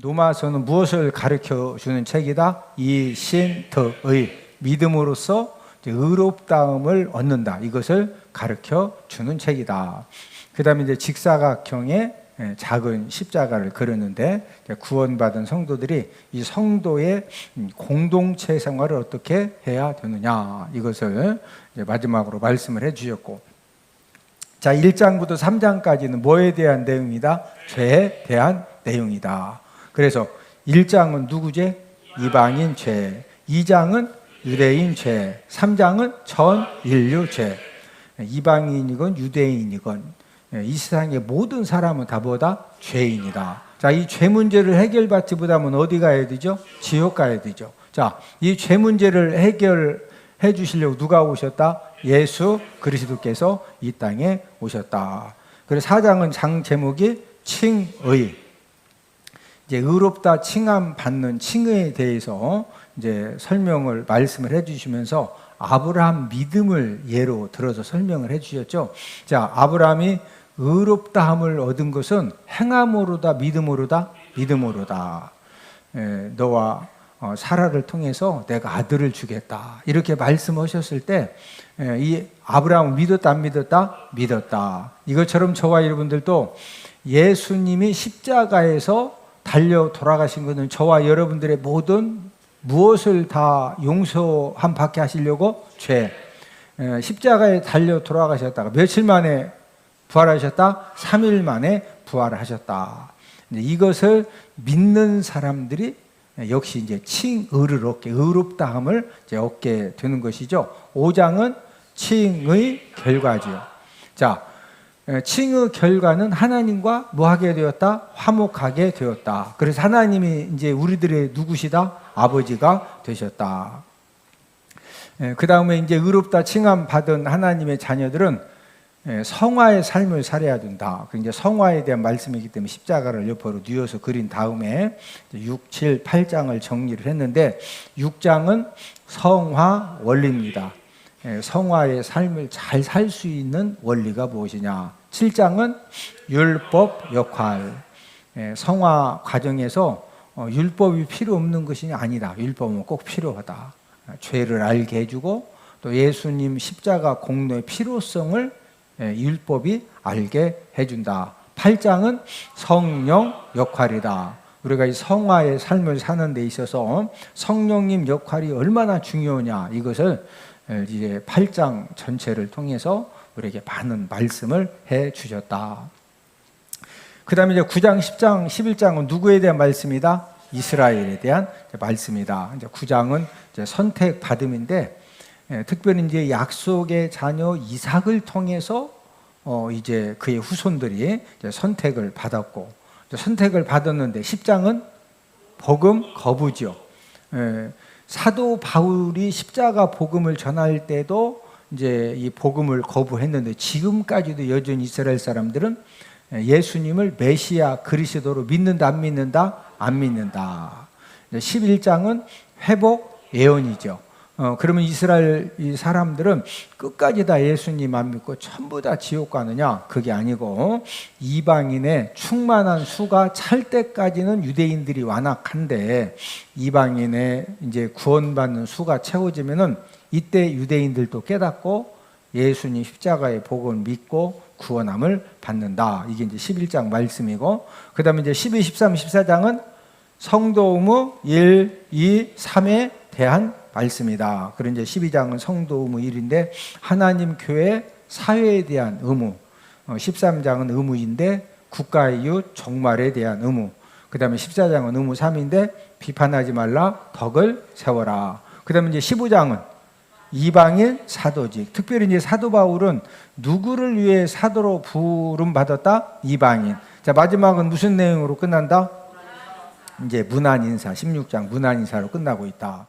로마서는 무엇을 가르쳐 주는 책이다? 이신더의 믿음으로써 의롭다움을 얻는다. 이것을 가르쳐 주는 책이다. 그 다음에 이제 직사각형의 작은 십자가를 그렸는데 구원받은 성도들이 이 성도의 공동체 생활을 어떻게 해야 되느냐 이것을 이제 마지막으로 말씀을 해주셨고, 자 1장부터 3장까지는 뭐에 대한 내용이다? 죄에 대한 내용이다. 그래서 1장은 누구죄? 이방인 죄, 2장은 유대인 죄, 3장은 전 인류 죄. 이방인이건 유대인이건 이 세상의 모든 사람은 다 뭐다? 죄인이다. 자, 이 죄 문제를 해결받지 못하면 어디 가야 되죠? 지옥 가야 되죠. 자, 이 죄 문제를 해결해 주시려고 누가 오셨다? 예수 그리스도께서 이 땅에 오셨다. 그래서 4장은 장 제목이 칭의. 이제 의롭다 칭함 받는 칭의에 대해서 이제 설명을 말씀을 해 주시면서 아브라함 믿음을 예로 들어서 설명을 해 주셨죠. 자, 아브라함이 의롭다함을 얻은 것은 행함으로다, 믿음으로다? 믿음으로다. 너와 사라를 통해서 내가 아들을 주겠다. 이렇게 말씀하셨을 때 이 아브라함은 믿었다, 안 믿었다? 믿었다. 이것처럼 저와 여러분들도 예수님이 십자가에서 달려 돌아가신 것은 저와 여러분들의 모든 무엇을 다 용서함 받게 하시려고? 죄. 십자가에 달려 돌아가셨다가 며칠 만에 부활하셨다? 3일 만에 부활하셨다. 이것을 믿는 사람들이 역시 이제 칭의를 얻게, 의롭다함을 이제 얻게 되는 것이죠. 5장은 칭의 결과지요. 자, 칭의 결과는 하나님과 뭐하게 되었다? 화목하게 되었다. 그래서 하나님이 이제 우리들의 누구시다? 아버지가 되셨다. 그 다음에 이제 의롭다 칭함 받은 하나님의 자녀들은 성화의 삶을 살아야 된다. 이제 성화에 대한 말씀이기 때문에 십자가를 옆으로 뉘어서 그린 다음에 6, 7, 8장을 정리를 했는데 6장은 성화 원리입니다. 성화의 삶을 잘 살 수 있는 원리가 무엇이냐. 7장은 율법 역할. 성화 과정에서 율법이 필요 없는 것이 아니다. 율법은 꼭 필요하다. 죄를 알게 해주고 또 예수님 십자가 공로의 필요성을 율법이 알게 해준다. 8장은 성령 역할이다. 우리가 이 성화의 삶을 사는 데 있어서 성령님 역할이 얼마나 중요하냐, 이것을 이제 8장 전체를 통해서 우리에게 많은 말씀을 해 주셨다. 그 다음에 이제 9장, 10장, 11장은 누구에 대한 말씀이다? 이스라엘에 대한 말씀이다. 이제 9장은 이제 선택받음인데, 특별히 이제 약속의 자녀 이삭을 통해서 이제 그의 후손들이 이제 선택을 받았고, 선택을 받았는데 10장은 복음 거부죠. 사도 바울이 십자가 복음을 전할 때도 이제 이 복음을 거부했는데 지금까지도 여전히 이스라엘 사람들은 예수님을 메시아 그리스도로 믿는다, 안 믿는다? 안 믿는다. 11장은 회복 예언이죠. 그러면 이스라엘 이 사람들은 끝까지 다 예수님 안 믿고 전부 다 지옥 가느냐? 그게 아니고 이방인의 충만한 수가 찰 때까지는 유대인들이 완악한데 이방인의 이제 구원받는 수가 채워지면은 이때 유대인들도 깨닫고 예수님 십자가의 복음을 믿고 구원함을 받는다. 이게 이제 11장 말씀이고, 그 다음에 이제 12, 13, 14장은 성도 의무 1, 2, 3에 대한 말씀이다. 그리고 이제 12장은 성도 의무 1인데 하나님 교회 사회에 대한 의무, 13장은 의무인데 국가의 이웃 종말에 대한 의무, 그 다음에 14장은 의무 3인데 비판하지 말라, 덕을 세워라. 그 다음에 이제 15장은 이방인 사도직. 특별히 이제 사도 바울은 누구를 위해 사도로 부름 받았다? 이방인. 자, 마지막은 무슨 내용으로 끝난다? 이제 문안 인사, 16장 문안 인사로 끝나고 있다.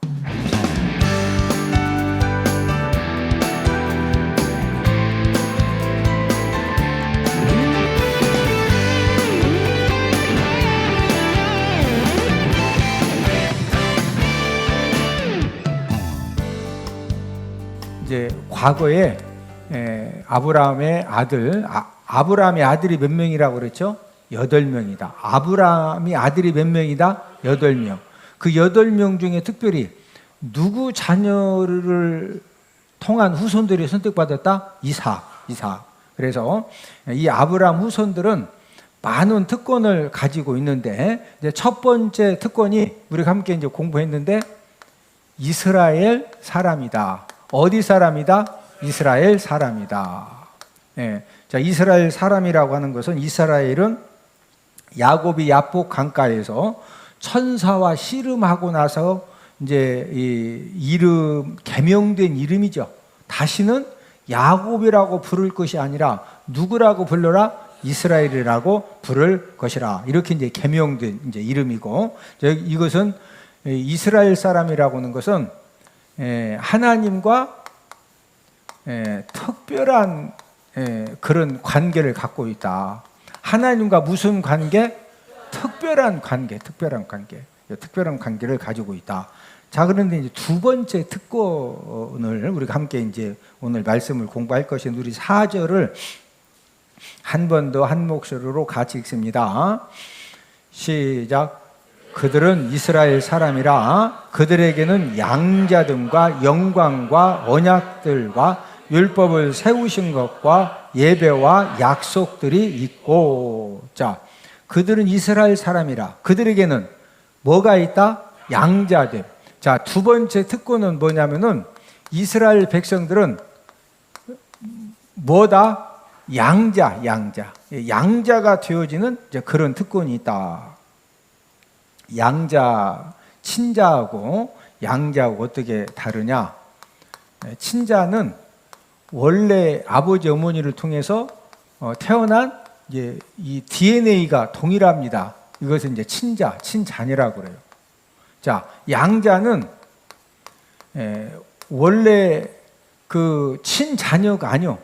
이제 과거에 아브라함의 아들이 몇 명이라고 그랬죠? 8명이다. 아브라함이 아들이 몇 명이다? 8명. 그 8명 중에 특별히 누구 자녀를 통한 후손들이 선택받았다? 이삭. 그래서 이 아브라함 후손들은 많은 특권을 가지고 있는데, 이제 첫 번째 특권이 우리가 함께 이제 공부했는데, 이스라엘 사람이다. 어디 사람이다? 이스라엘 사람이다. 예. 자, 이스라엘 사람이라고 하는 것은, 이스라엘은 야곱이 야복 강가에서 천사와 씨름하고 나서 이제 이 이름, 개명된 이름이죠. 다시는 야곱이라고 부를 것이 아니라 누구라고 불러라? 이스라엘이라고 부를 것이라. 이렇게 이제 개명된 이제 이름이고, 이것은 이스라엘 사람이라고 하는 것은 하나님과 특별한 그런 관계를 갖고 있다. 하나님과 무슨 관계? 특별한 관계를 가지고 있다. 자, 그런데 이제 두 번째 특권을 우리가 함께 이제 오늘 말씀을 공부할 것인, 우리 4절을 한 번 더 한 목소리로 같이 읽습니다. 시작. 그들은 이스라엘 사람이라 그들에게는 양자됨과 영광과 언약들과 율법을 세우신 것과 예배와 약속들이 있고. 자, 그들은 이스라엘 사람이라 그들에게는 뭐가 있다? 양자됨. 자, 두 번째 특권은 뭐냐면은 이스라엘 백성들은 뭐다? 양자가 되어지는 이제 그런 특권이 있다. 양자, 친자하고 양자하고 어떻게 다르냐? 친자는 원래 아버지 어머니를 통해서 태어난 이제 이 DNA가 동일합니다. 이것은 이제 친자녀라고 그래요. 자, 양자는 원래 그 친자녀가 아니요.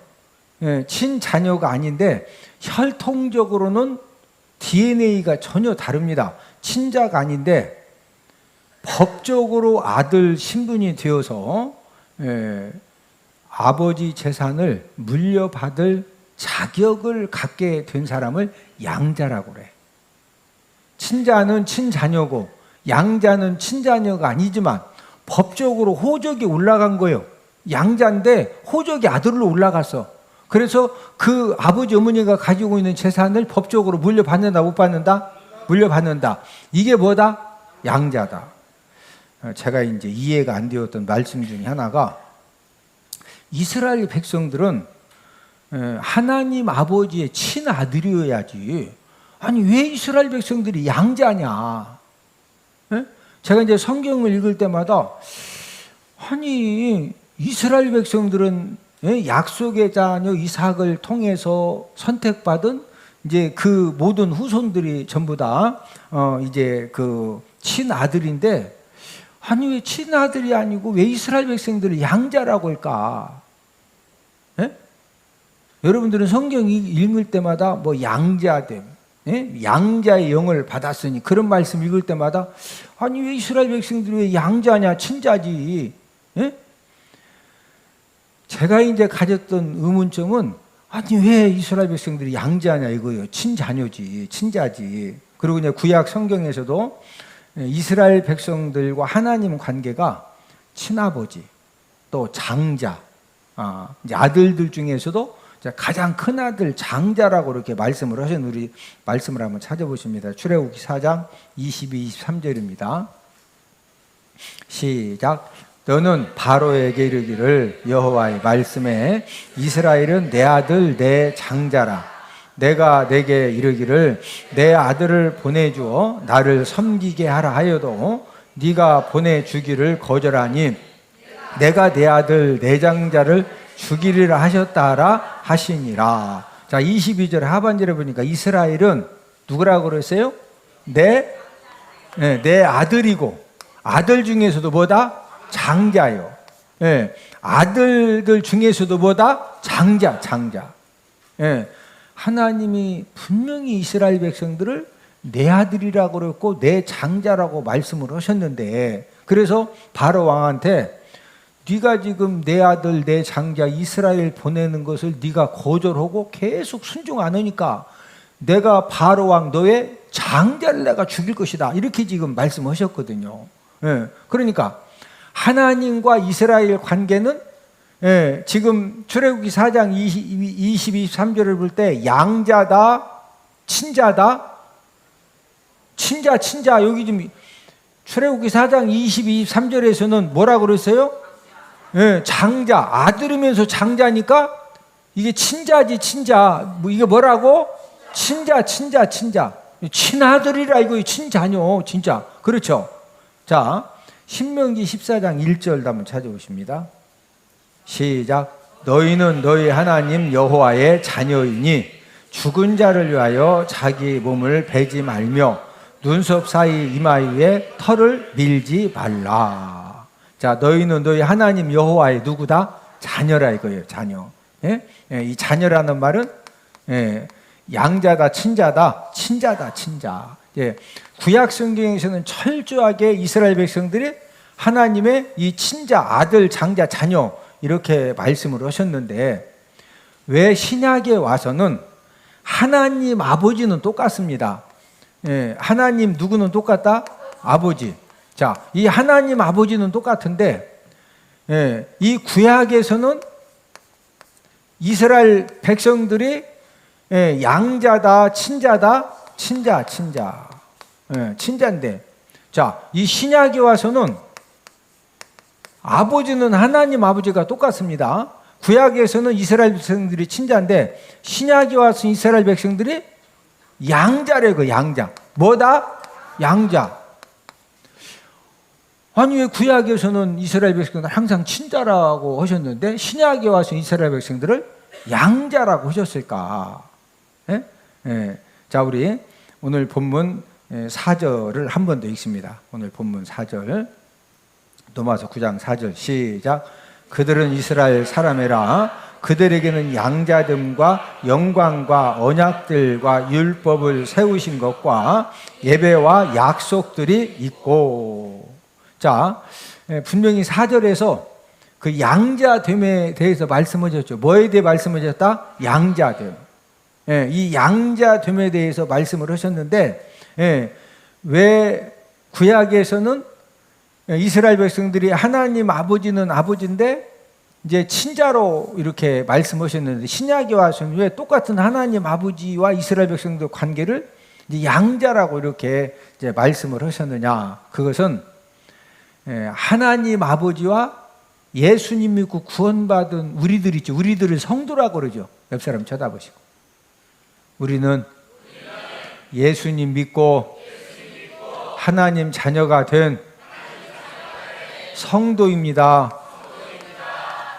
친자녀가 아닌데 혈통적으로는 DNA가 전혀 다릅니다. 친자가 아닌데 법적으로 아들 신분이 되어서 아버지 재산을 물려받을 자격을 갖게 된 사람을 양자라고 그래. 친자는 친자녀고 양자는 친자녀가 아니지만 법적으로 호적이 올라간 거예요. 양자인데 호적이 아들로 올라갔어. 그래서 그 아버지 어머니가 가지고 있는 재산을 법적으로 물려받는다 못 받는다? 물려받는다. 이게 뭐다? 양자다. 제가 이제 이해가 안 되었던 말씀 중에 하나가, 이스라엘 백성들은 하나님 아버지의 친아들이어야지. 아니 왜 이스라엘 백성들이 양자냐? 제가 이제 성경을 읽을 때마다, 아니 이스라엘 백성들은 약속의 자녀 이삭을 통해서 선택받은 이제 그 모든 후손들이 전부 다 이제 그 친아들인데, 아니 왜 친아들이 아니고 왜 이스라엘 백성들을 양자라고 할까? 여러분들은 성경 읽을 때마다 뭐 양자됨, 양자의 영을 받았으니, 그런 말씀 읽을 때마다 아니 왜 이스라엘 백성들이 왜 양자냐, 친자지? 제가 이제 가졌던 의문점은, 아니 왜 이스라엘 백성들이 양자냐 이거예요. 친자녀지, 친자지. 그리고 이제 구약 성경에서도 이스라엘 백성들과 하나님 관계가 친아버지, 또 장자, 이제 아들들 중에서도 가장 큰 아들 장자라고 이렇게 말씀을 하신, 우리 말씀을 한번 찾아보십니다. 출애굽기 4장 22, 23절입니다. 시작. 너는 바로에게 이르기를, 여호와의 말씀에 이스라엘은 내 아들 내 장자라. 내가 내게 이르기를 내 아들을 보내주어 나를 섬기게 하라 하여도 네가 보내주기를 거절하니 내가 내 아들 내 장자를 죽이리라 하셨다라 하시니라. 자, 22절 하반절에 보니까 이스라엘은 누구라고 그랬어요? 내 아들이고, 아들 중에서도 뭐다? 장자요. 아들들 중에서도 뭐다? 장자. 하나님이 분명히 이스라엘 백성들을 내 아들이라고 그랬고 내 장자라고 말씀을 하셨는데, 그래서 바로 왕한테 네가 지금 내 아들 내 장자 이스라엘 보내는 것을 네가 거절하고 계속 순종 안 하니까 내가 바로 왕 너의 장자를 내가 죽일 것이다. 이렇게 지금 말씀하셨거든요. 예, 그러니까 하나님과 이스라엘 관계는 지금 출애굽기 4장 23절을 볼 때 양자다, 친자다, 친자 여기 좀 출애굽기 4장 23절에서는 뭐라고 그랬어요? 장자, 아들이면서 장자니까 이게 친자지, 친자. 이게 뭐라고? 친자. 친아들이라 이거 친자녀, 진짜. 그렇죠? 자, 신명기 14장 1절 한번 찾아보십니다. 시작. 너희는 너희 하나님 여호와의 자녀이니 죽은 자를 위하여 자기 몸을 베지 말며 눈썹 사이 이마 위에 털을 밀지 말라. 자, 너희는 너희 하나님 여호와의 누구다? 자녀라 이거예요. 자녀. 예? 이 자녀라는 말은 양자다, 친자다, 친자. 예. 구약 성경에서는 철저하게 이스라엘 백성들이 하나님의 이 친자, 아들, 장자, 자녀 이렇게 말씀을 하셨는데 왜 신약에 와서는 하나님 아버지는 똑같습니다. 하나님 누구는 똑같다? 아버지. 자, 이 하나님 아버지는 똑같은데 이 구약에서는 이스라엘 백성들이 양자다, 친자다, 친자인데, 자, 이 신약에 와서는 아버지는 하나님 아버지가 똑같습니다. 구약에서는 이스라엘 백성들이 친자인데 신약에 와서 이스라엘 백성들이 양자래요. 양자. 뭐다? 양자. 아니 왜 구약에서는 이스라엘 백성들 항상 친자라고 하셨는데 신약에 와서 이스라엘 백성들을 양자라고 하셨을까? 자, 우리 오늘 본문 4절을 한 번 더 읽습니다. 오늘 본문 4절. 로마서 9장 4절 시작. 그들은 이스라엘 사람이라 그들에게는 양자됨과 영광과 언약들과 율법을 세우신 것과 예배와 약속들이 있고. 자, 분명히 4절에서 그 양자됨에 대해서 말씀하셨죠. 뭐에 대해 말씀하셨다? 양자됨. 이 양자됨에 대해서 말씀을 하셨는데 왜 구약에서는 이스라엘 백성들이 하나님 아버지는 아버지인데 이제 친자로 이렇게 말씀하셨는데 신약에 와서는 왜 똑같은 하나님 아버지와 이스라엘 백성들 관계를 이제 양자라고 이렇게 이제 말씀을 하셨느냐? 그것은 하나님 아버지와 예수님 믿고 구원받은 우리들 있죠. 우리들을 성도라고 그러죠. 옆 사람 쳐다보시고. 우리는 예수님 믿고 하나님 자녀가 된 성도입니다.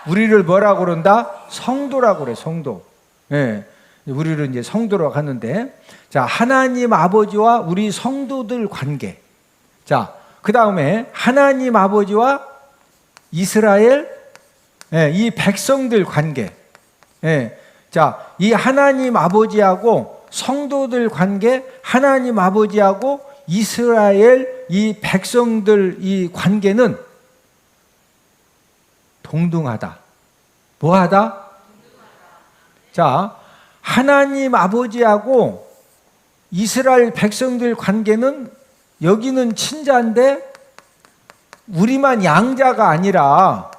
우리를 뭐라고 그런다? 성도라고 그래, 성도. 우리를 이제 성도라고 하는데, 자, 하나님 아버지와 우리 성도들 관계. 자, 그 다음에 하나님 아버지와 이스라엘, 이 백성들 관계. 자, 이 하나님 아버지하고 성도들 관계, 하나님 아버지하고 이스라엘 이 백성들 이 관계는 동등하다. 뭐하다? 자, 하나님 아버지하고 이스라엘 백성들 관계는 여기는 친자인데 우리만 양자가 아니라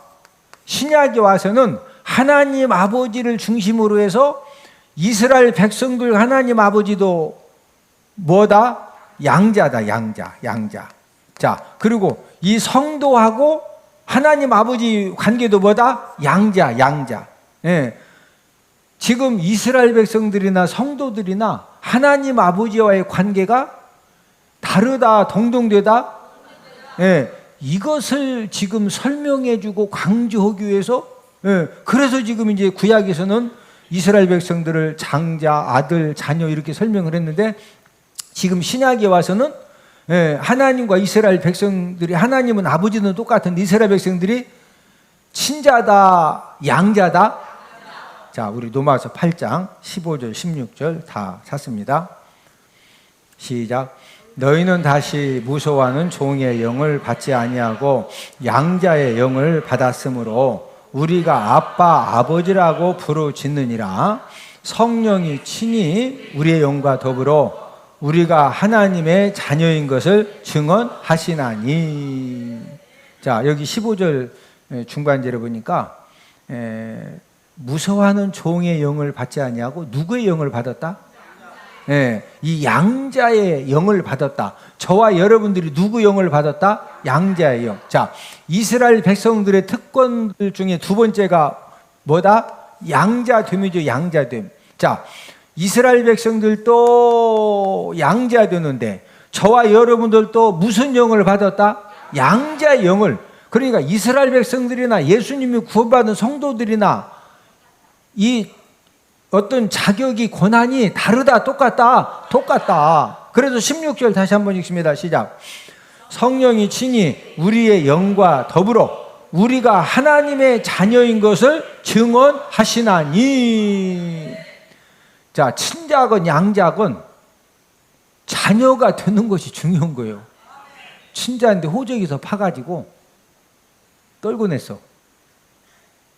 신약에 와서는 하나님 아버지를 중심으로 해서 이스라엘 백성들 하나님 아버지도 뭐다? 양자다. 양자. 자, 그리고 이 성도하고 하나님 아버지 관계도 뭐다? 양자. 지금 이스라엘 백성들이나 성도들이나 하나님 아버지와의 관계가 다르다, 동등되다? 이것을 지금 설명해주고 강조하기 위해서, 그래서 지금 이제 구약에서는 이스라엘 백성들을 장자, 아들, 자녀 이렇게 설명을 했는데 지금 신약에 와서는 하나님과 이스라엘 백성들이 하나님은 아버지는 똑같은데 이스라엘 백성들이 친자다, 양자다. 자, 우리 로마서 8장 15절, 16절 다 샀습니다. 시작. 너희는 다시 무서워하는 종의 영을 받지 아니하고 양자의 영을 받았으므로 우리가 아빠, 아버지라고 부르짖느니라. 성령이 친히 우리의 영과 더불어 우리가 하나님의 자녀인 것을 증언하시나니. 자, 여기 15절 중반절에 보니까 무서워하는 종의 영을 받지 아니하고 누구의 영을 받았다? 이 양자의 영을 받았다. 저와 여러분들이 누구 영을 받았다? 양자의 영. 자, 이스라엘 백성들의 특권들 중에 두 번째가 뭐다? 양자됨이죠. 양자됨. 자, 이스라엘 백성들도 양자되는데 저와 여러분들도 무슨 영을 받았다? 양자의 영을. 그러니까 이스라엘 백성들이나 예수님이 구원받은 성도들이나 이 어떤 자격이 권한이 다르다, 똑같다, 똑같다. 그래서 16절 다시 한번 읽습니다. 시작. 성령이 친히 우리의 영과 더불어 우리가 하나님의 자녀인 것을 증언하시나니. 자, 친자건 양자건 자녀가 되는 것이 중요한 거예요. 친자인데 호적에서 파가지고 떨고 냈어.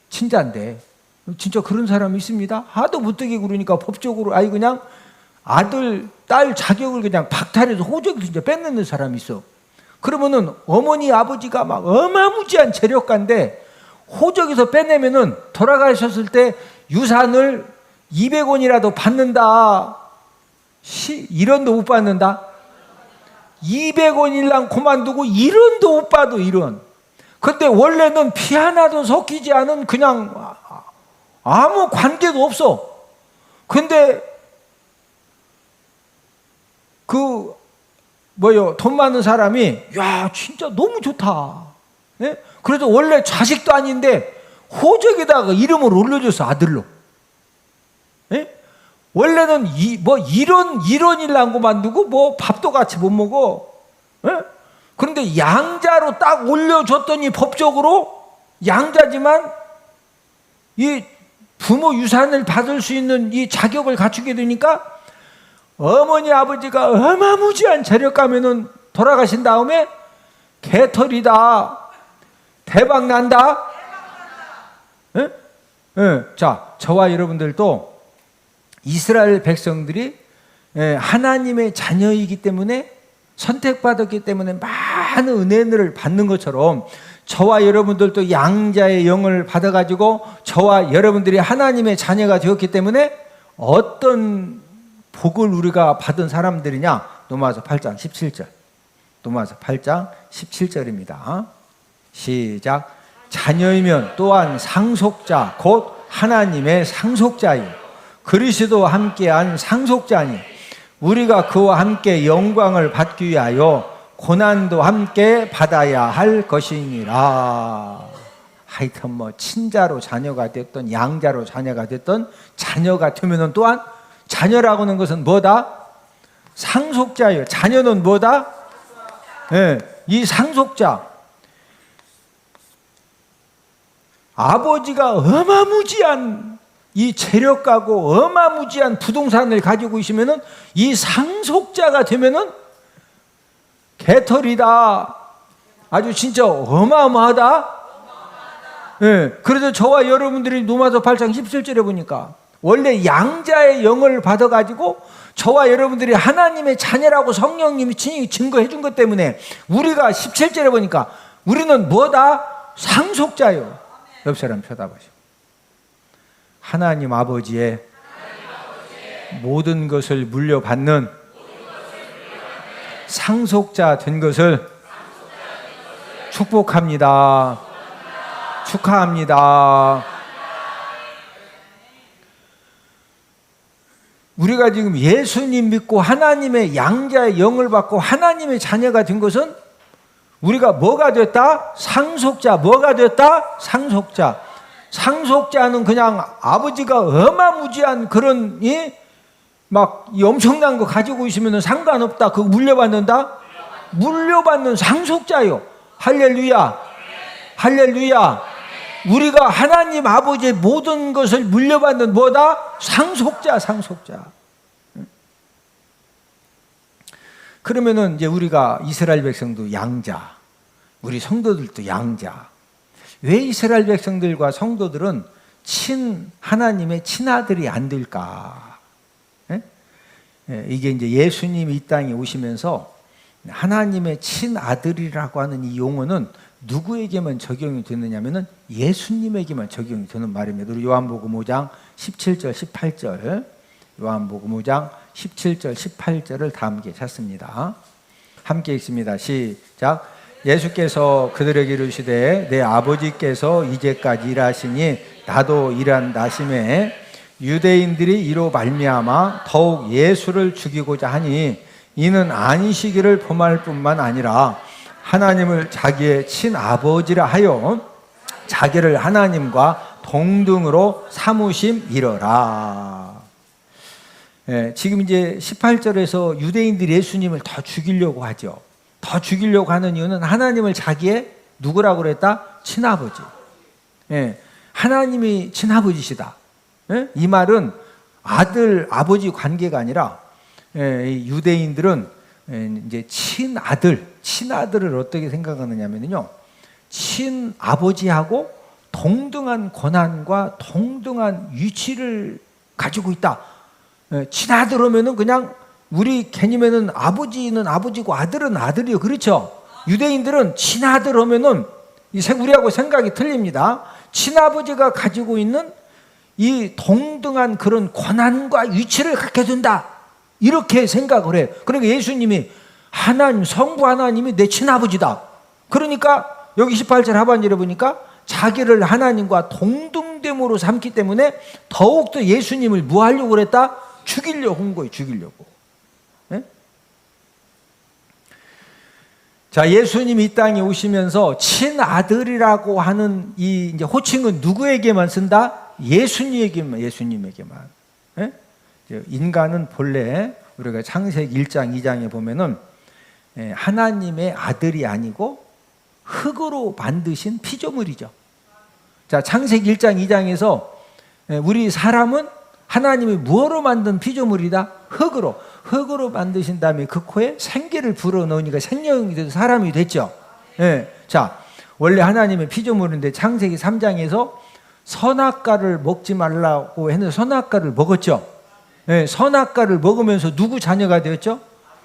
친자인데. 진짜 그런 사람이 있습니다. 하도 무뜨기 그러니까 법적으로 그냥 아들, 딸 자격을 그냥 박탈해서 호적에서 진짜 뺏는 사람이 있어. 그러면은 어머니, 아버지가 막 어마무지한 재력가인데 호적에서 빼내면은 돌아가셨을 때 유산을 200원이라도 받는다. 1원도 못 받는다. 200원일랑 그만두고 1원도 못 받아, 1원. 근데 원래는 피 하나도 섞이지 않은 그냥 아무 관계도 없어. 근데 돈 많은 사람이 야 진짜 너무 좋다. 네? 그래서 원래 자식도 아닌데 호적에다가 이름을 올려줬어, 아들로. 네? 원래는 이런이라고 만두고 밥도 같이 못 먹어. 네? 그런데 양자로 딱 올려줬더니 법적으로 양자지만 이 부모 유산을 받을 수 있는 이 자격을 갖추게 되니까 어머니 아버지가 어마무지한 재력가면은 돌아가신 다음에 개털이다, 대박 난다. 예? 예. 자, 저와 여러분들도 이스라엘 백성들이 하나님의 자녀이기 때문에 선택받았기 때문에 많은 은혜를 받는 것처럼 저와 여러분들도 양자의 영을 받아가지고 저와 여러분들이 하나님의 자녀가 되었기 때문에 어떤 복을 우리가 받은 사람들이냐? 로마서 8장 17절. 로마서 8장 17절입니다. 시작. 자녀이면 또한 상속자 곧 하나님의 상속자요 그리스도와 함께한 상속자니 우리가 그와 함께 영광을 받기 위하여 고난도 함께 받아야 할 것이니라. 하여튼 친자로 자녀가 됐던 양자로 자녀가 됐던 자녀가 되면은 또한 자녀라고 하는 것은 뭐다? 상속자예요. 자녀는 뭐다? 네, 이 상속자. 아버지가 어마무지한 이 재력가고 어마무지한 부동산을 가지고 있으면은 이 상속자가 되면은 개털이다. 아주 진짜 어마어마하다. 네, 그래서 저와 여러분들이 로마서 8장 17절에 보니까 원래 양자의 영을 받아가지고 저와 여러분들이 하나님의 자녀라고 성령님이 친히 증거해 준 것 때문에 우리가 17절에 보니까 우리는 뭐다? 상속자요. 옆 사람 쳐다보시고 하나님 아버지의 모든 것을 물려받는 상속자 된 것을 축복합니다. 축하합니다. 우리가 지금 예수님 믿고 하나님의 양자의 영을 받고 하나님의 자녀가 된 것은 우리가 뭐가 됐다? 상속자. 뭐가 됐다? 상속자. 상속자는 그냥 아버지가 어마무지한 그런 이 엄청난 거 가지고 있으면 상관없다. 그거 물려받는다? 물려받는 상속자요. 할렐루야. 할렐루야. 우리가 하나님 아버지의 모든 것을 물려받는 뭐다? 상속자, 상속자. 그러면은 이제 우리가 이스라엘 백성도 양자, 우리 성도들도 양자. 왜 이스라엘 백성들과 성도들은 하나님의 친아들이 안 될까? 예? 예, 이게 이제 예수님이 이 땅에 오시면서 하나님의 친아들이라고 하는 이 용어는 누구에게만 적용이 되느냐면은 예수님에게만 적용이 되는 말입니다. 우리 요한복음 5장 17절 18절, 요한복음 5장 17절 18절을 다 함께 찾습니다. 함께 읽습니다. 시작. 예수께서 그들에게 이르시되 내 아버지께서 이제까지 일하시니 나도 일한다 하시매 유대인들이 이로 말미암아 더욱 예수를 죽이고자 하니 이는 안식일을 범할 뿐만 아니라 하나님을 자기의 친아버지라 하여 자기를 하나님과 동등으로 삼으심이러라. 예, 지금 이제 18절에서 유대인들이 예수님을 더 죽이려고 하죠. 더 죽이려고 하는 이유는 하나님을 자기의 누구라고 그랬다? 친아버지. 예, 하나님이 친아버지시다. 예? 이 말은 아들, 아버지 관계가 아니라 유대인들은 이제 친아들을 어떻게 생각하느냐면요, 친아버지하고 동등한 권한과 동등한 위치를 가지고 있다. 친아들 하면은 그냥 우리 개념에는 아버지는 아버지고 아들은 아들이요, 그렇죠? 유대인들은 친아들 하면은 우리하고 생각이 틀립니다. 친아버지가 가지고 있는 이 동등한 그런 권한과 위치를 갖게 된다, 이렇게 생각을 해요. 그러니까 예수님이 하나님, 성부 하나님이 내 친아버지다. 그러니까 여기 18절 하반절에 보니까 자기를 하나님과 동등됨으로 삼기 때문에 더욱더 예수님을 뭐 하려고 그랬다? 죽이려고 한 거예요. 죽이려고. 네? 자, 예수님이 이 땅에 오시면서 친아들이라고 하는 이 이제 호칭은 누구에게만 쓴다? 예수님에게만. 네? 인간은 본래 우리가 창세기 1장 2장에 보면은 하나님의 아들이 아니고 흙으로 만드신 피조물이죠. 자, 창세기 1장 2장에서 우리 사람은 하나님이 무엇으로 만든 피조물이다? 흙으로 만드신 다음에 그 코에 생기를 불어넣으니까 생명이 돼서 사람이 됐죠. 예. 자, 원래 하나님의 피조물인데 창세기 3장에서 선악과를 먹지 말라고 했는데 선악과를 먹었죠. 예, 선악과를 먹으면서 누구 자녀가 되었죠?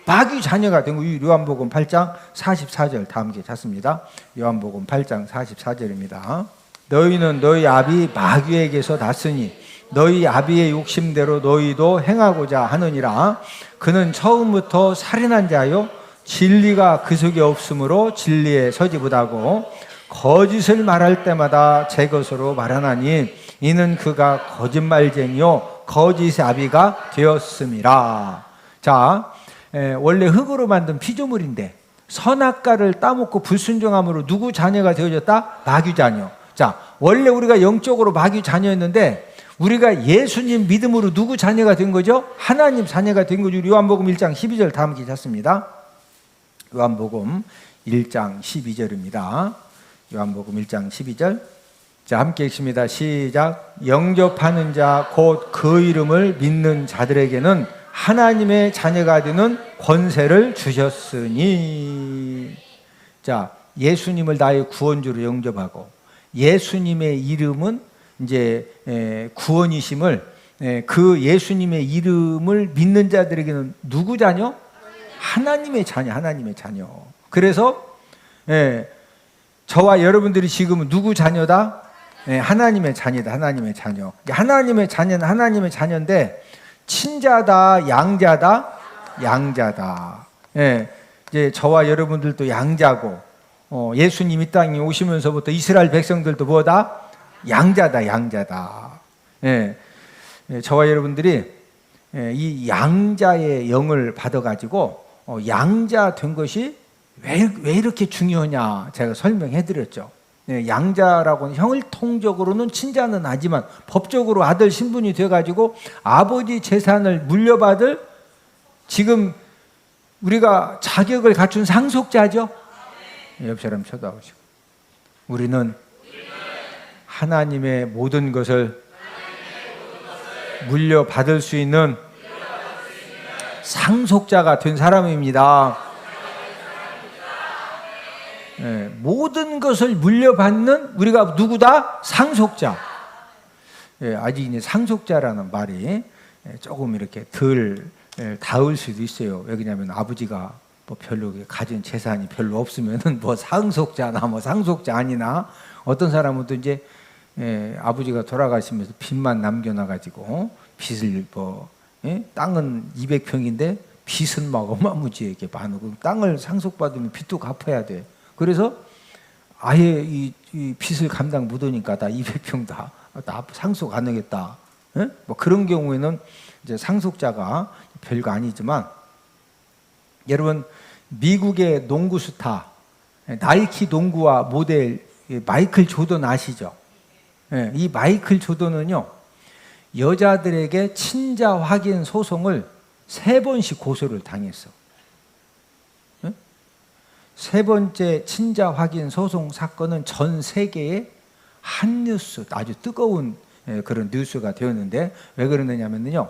마귀 자녀가 된 거예요. 요한복음 8장 44절 다 함께 찾습니다. 요한복음 8장 44절입니다. 너희는 너희 아비 마귀에게서 났으니 너희 아비의 욕심대로 너희도 행하고자 하느니라. 그는 처음부터 살인한 자요 진리가 그 속에 없으므로 진리에 서지 못하고 거짓을 말할 때마다 제 것으로 말하나니 이는 그가 거짓말쟁이요 거짓의 아비가 되었음이라. 자, 원래 흙으로 만든 피조물인데 선악과를 따먹고 불순종함으로 누구 자녀가 되어졌다? 마귀 자녀. 자, 원래 우리가 영적으로 마귀 자녀였는데 우리가 예수님 믿음으로 누구 자녀가 된 거죠? 하나님 자녀가 된 거죠. 요한복음 1장 12절 다 함께 찾습니다. 요한복음 1장 12절입니다. 요한복음 1장 12절. 자, 함께 읽습니다. 시작. 영접하는 자 곧 그 이름을 믿는 자들에게는 하나님의 자녀가 되는 권세를 주셨으니. 자, 예수님을 나의 구원주로 영접하고 예수님의 이름은 이제 구원이심을 그 예수님의 이름을 믿는 자들에게는 누구 자녀? 하나님의 자녀, 하나님의 자녀. 그래서 저와 여러분들이 지금은 누구 자녀다? 하나님의 자녀다, 하나님의 자녀. 하나님의 자녀는 하나님의 자녀인데 친자다, 양자다, 양자다. 이제 저와 여러분들도 양자고, 예수님 이 땅에 오시면서부터 이스라엘 백성들도 뭐다? 양자다, 양자다. 저와 여러분들이 이 양자의 영을 받아가지고 양자 된 것이 왜 이렇게 중요하냐 제가 설명해 드렸죠. 양자라고는 형을통적으로는 친자는 아니지만 법적으로 아들 신분이 돼가지고 아버지 재산을 물려받을 지금 우리가 자격을 갖춘 상속자죠. 옆 사람 쳐다보시고 우리는 하나님의 모든 것을 물려받을 수 있는 상속자가 된 사람입니다. 모든 것을 물려받는 우리가 누구다? 상속자. 아직 이제 상속자라는 말이 조금 이렇게 덜 닿을 수도 있어요. 왜냐하면 아버지가 뭐 별로 가진 재산이 별로 없으면은 뭐 상속자나 뭐 상속자 아니나 어떤 사람은 또 이제 아버지가 돌아가시면서 빚만 남겨놔가지고 빚을 뭐 땅은 200평인데 빚은 막 어마무지하게 많고 땅을 상속받으면 빚도 갚아야 돼. 그래서 아예 이 빚을 감당 못하니까 다 200평 다 상속 안 하겠다. 뭐 그런 경우에는 이제 상속자가 별거 아니지만 여러분 미국의 농구 스타 나이키 농구화 모델 마이클 조던 아시죠? 이 마이클 조던은요 여자들에게 친자 확인 소송을 3번씩 고소를 당했어. 3번째 친자 확인 소송 사건은 전 세계의 한 뉴스, 아주 뜨거운 그런 뉴스가 되었는데 왜 그러느냐면요.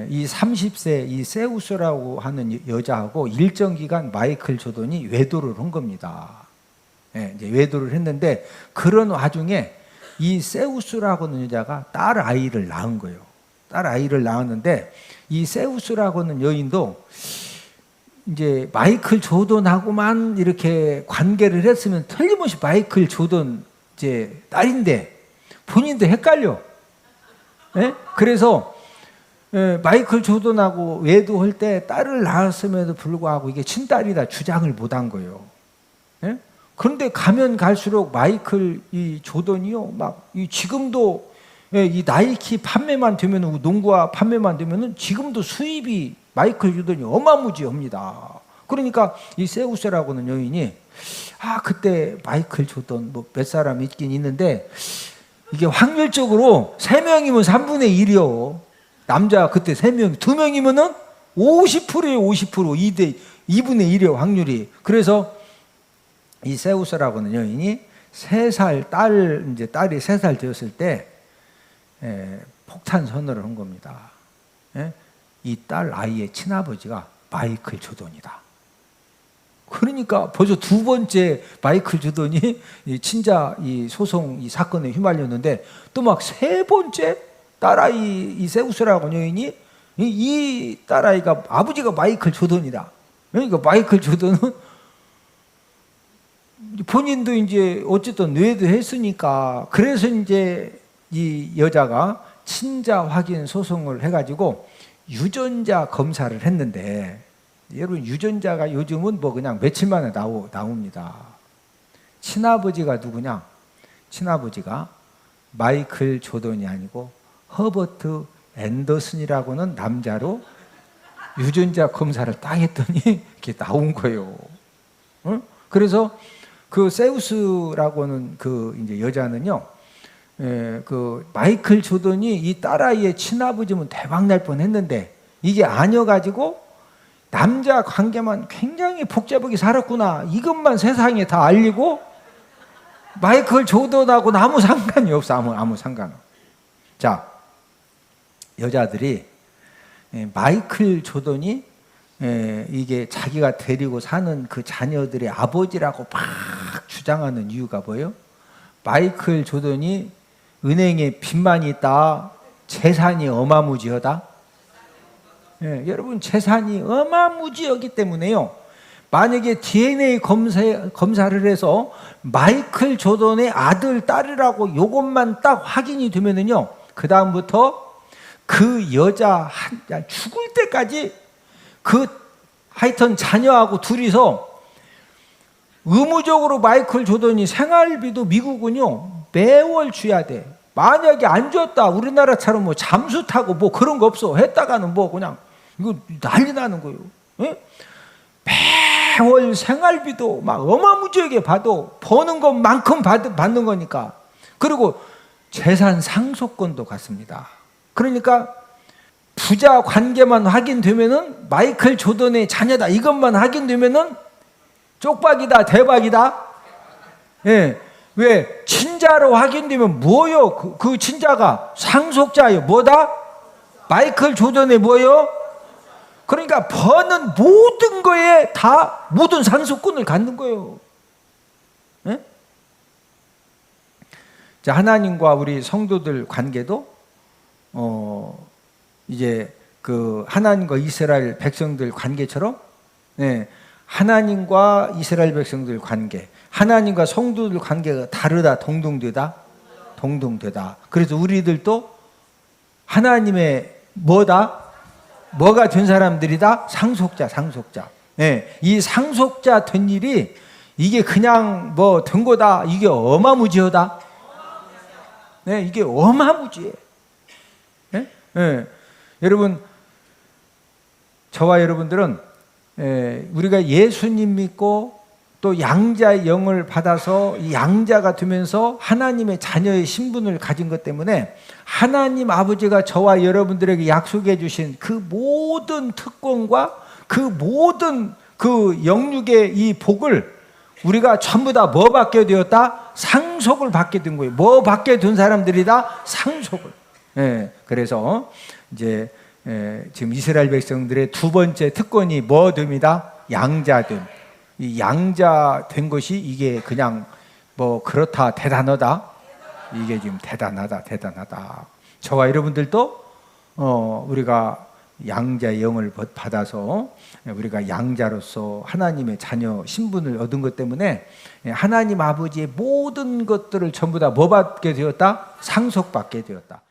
이 30세 이 세우스라고 하는 여자하고 일정 기간 마이클 조던이 외도를 한 겁니다. 이제 외도를 했는데 그런 와중에 이 세우스라고 하는 여자가 딸 아이를 낳은 거예요. 딸 아이를 낳았는데 이 세우스라고 하는 여인도 이제 마이클 조던하고만 이렇게 관계를 했으면 틀림없이 마이클 조던 이제 딸인데 본인도 헷갈려. 그래서 마이클 조던하고 외도할 때 딸을 낳았음에도 불구하고 이게 친딸이다 주장을 못한 거예요. 그런데 가면 갈수록 마이클 이 조던이요, 막 지금도 이 나이키 판매만 되면 농구화 판매만 되면은 지금도 수입이 마이클 조던이 어마무지합니다. 그러니까 이 세우스라고는 여인이 그때 마이클 조던 뭐 몇 사람 있긴 있는데 이게 확률적으로 3명이면 3분의 1이요. 남자 그때 3명, 2명이면은 50%예요, 50%. 2분의 1이요, 확률이. 그래서 이 세우스라고 하는 여인이 3살 딸이 3살 되었을 때 폭탄 선언을 한 겁니다. 이 딸 아이의 친아버지가 마이클 조던이다. 그러니까 벌써 2번째 마이클 조던이 이 친자 이 소송 이 사건에 휘말렸는데 또 막 3번째 딸아이 이 세우스라고 하는 여인이 이 딸아이가 아버지가 마이클 조던이다. 그러니까 마이클 조던은 본인도 이제 어쨌든 뇌도 했으니까 그래서 이제 이 여자가 친자 확인 소송을 해가지고 유전자 검사를 했는데 여러분 유전자가 요즘은 뭐 그냥 며칠 만에 나옵니다. 친아버지가 누구냐? 친아버지가 마이클 조던이 아니고 허버트 앤더슨이라고는 남자로 유전자 검사를 딱 했더니 이렇게 나온 거예요. 그래서 그 세우스라고 하는 그 이제 여자는요, 그 마이클 조던이 이 딸아이의 친아버지면 대박 날 뻔했는데 이게 아니어가지고 남자 관계만 굉장히 복잡하게 살았구나 이것만 세상에 다 알리고 마이클 조던하고는 아무 상관이 없어. 아무 상관. 자, 여자들이 마이클 조던이 이게 자기가 데리고 사는 그 자녀들의 아버지라고 막 주장하는 이유가 뭐예요? 마이클 조던이 은행에 빚만이 있다, 재산이 어마무지하다. 여러분 재산이 어마무지하기 때문에요. 만약에 DNA 검사를 해서 마이클 조던의 아들, 딸이라고 이것만 딱 확인이 되면은요, 그 다음부터 그 여자 죽을 때까지 하여튼 자녀하고 둘이서 의무적으로 마이클 조던이 생활비도 미국은요 매월 줘야 돼. 만약에 안 줬다 우리나라처럼 뭐 잠수 타고 뭐 그런 거 없어. 했다가는 뭐 그냥 이거 난리 나는 거예요. 매월 생활비도 막 어마무지하게 받아. 버는 것만큼 받는 거니까. 그리고 재산 상속권도 같습니다. 그러니까 부자 관계만 확인되면은 마이클 조던의 자녀다 이것만 확인되면은 쪽박이다 대박이다. 왜 친자로 확인되면 뭐요? 그 친자가 상속자요. 뭐다? 마이클 조던의 뭐요? 그러니까 버는 모든 거에 다 모든 상속권을 갖는 거예요. 자, 하나님과 우리 성도들 관계도 이제 그 하나님과 이스라엘 백성들 관계처럼, 예, 하나님과 이스라엘 백성들 관계, 하나님과 성도들 관계가 다르다, 동등되다. 그래서 우리들도 하나님의 뭐가 된 사람들이다? 상속자. 예, 이 상속자 된 일이 이게 그냥 뭐 된 거다. 이게 어마무지하다. 네, 이게 어마무지해. 예? 예. 여러분, 저와 여러분들은 우리가 예수님 믿고 또 양자의 영을 받아서 이 양자가 되면서 하나님의 자녀의 신분을 가진 것 때문에 하나님 아버지가 저와 여러분들에게 약속해 주신 그 모든 특권과 그 모든 그 영육의 이 복을 우리가 전부 다 뭐 받게 되었다? 상속을 받게 된 거예요. 뭐 받게 된 사람들이다? 상속을. 예, 그래서 이제 지금 이스라엘 백성들의 두 번째 특권이 뭐 됩니다? 양자됨. 이 양자 된 것이 이게 그냥 뭐 그렇다, 대단하다. 이게 지금 대단하다. 저와 여러분들도 우리가 양자의 영을 받아서 우리가 양자로서 하나님의 자녀 신분을 얻은 것 때문에 하나님 아버지의 모든 것들을 전부 다 뭐 받게 되었다? 상속받게 되었다.